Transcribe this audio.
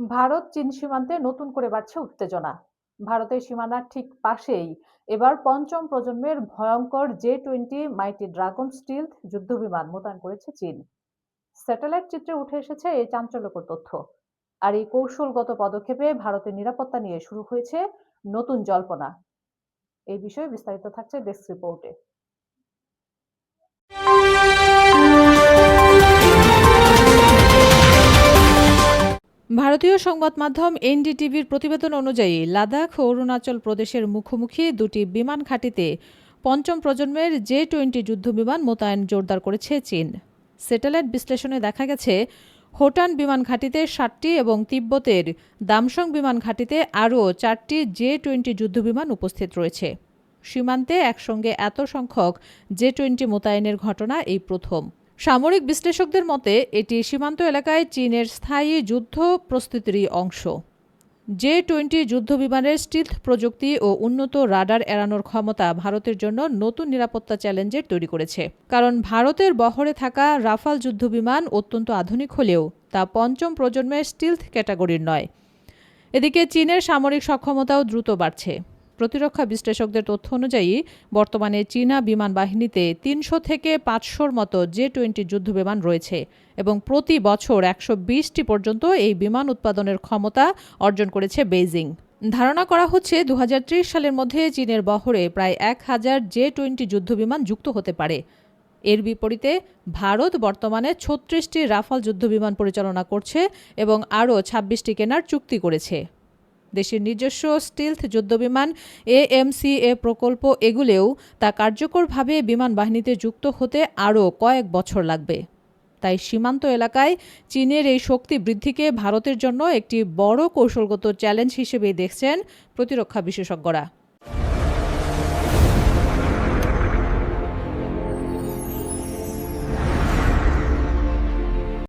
ভারত চীন সীমান্তে নতুন করে বাড়ছে উত্তেজনা। ভারতের সীমানার ঠিক পাশেই এবার পঞ্চম প্রজন্মের ভয়ঙ্কর J-20 মাইটি ড্রাগন স্টিলথ যুদ্ধবিমান মোতায়েন করেছে চীন। স্যাটেলাইট চিত্রে উঠে এসেছে এই চাঞ্চল্যকর তথ্য। আর এই কৌশলগত পদক্ষেপে ভারতের নিরাপত্তা নিয়ে শুরু হয়েছে নতুন জল্পনা। এই বিষয়ে বিস্তারিত থাকছে ডেস্ক রিপোর্টে। ভারতীয় সংবাদ মাধ্যম এনডিটিভির প্রতিবেদন অনুযায়ী লাদাখ ও অরুণাচল প্রদেশের মুখোমুখি দুটি বিমান ঘাঁটিতে পঞ্চম প্রজন্মের J-20 যুদ্ধবিমান মোতায়েন জোরদার করেছে চীন। স্যাটেলাইট বিশ্লেষণে দেখা গেছে হোটান বিমান ঘাঁটিতে 7টি এবং তিব্বতের দামসং বিমান ঘাঁটিতে আরও 4টি J-20 যুদ্ধবিমান উপস্থিত রয়েছে। সীমান্তে একসঙ্গে এত সংখ্যক J-20 মোতায়েনের ঘটনা এই প্রথম। সামরিক বিশ্লেষকদের মতে এটি সীমান্ত এলাকায় চীনের স্থায়ী যুদ্ধ প্রস্তুতিরই অংশ। J-20 যুদ্ধবিমানের স্টিলথ প্রযুক্তি ও উন্নত রাডার এড়ানোর ক্ষমতা ভারতের জন্য নতুন নিরাপত্তা চ্যালেঞ্জের তৈরি করেছে। কারণ ভারতের বহরে থাকা রাফাল যুদ্ধবিমান অত্যন্ত আধুনিক হলেও তা পঞ্চম প্রজন্মের স্টিলথ ক্যাটাগরির নয়। এদিকে চীনের সামরিক সক্ষমতাও দ্রুত বাড়ছে। প্রতিরক্ষা বিশ্লেষকদের তথ্য অনুযায়ী বর্তমানে চীনা বিমান বাহিনীতে 300 থেকে 500-র মতো J-20 যুদ্ধবিমান রয়েছে এবং প্রতি বছর 120টি পর্যন্ত এই বিমান উৎপাদনের ক্ষমতা অর্জন করেছে বেইজিং। ধারণা করা হচ্ছে 2030 সালের মধ্যে চীনের বহরে প্রায় 1000 J-20 যুদ্ধবিমান যুক্ত হতে পারে। এর বিপরীতে ভারত বর্তমানে 36টি রাফাল যুদ্ধবিমান পরিচালনা করছে এবং আরও 26টি কেনার চুক্তি করেছে। দেশের নিজস্ব স্টিলথ যুদ্ধবিমান AMCA প্রকল্প এগুলেও তা কার্যকরভাবে বিমান বাহিনীতে যুক্ত হতে আরও কয়েক বছর লাগবে। তাই সীমান্ত এলাকায় চীনের এই শক্তি বৃদ্ধিকে ভারতের জন্য একটি বড় কৌশলগত চ্যালেঞ্জ হিসেবে দেখছেন প্রতিরক্ষা বিশেষজ্ঞরা।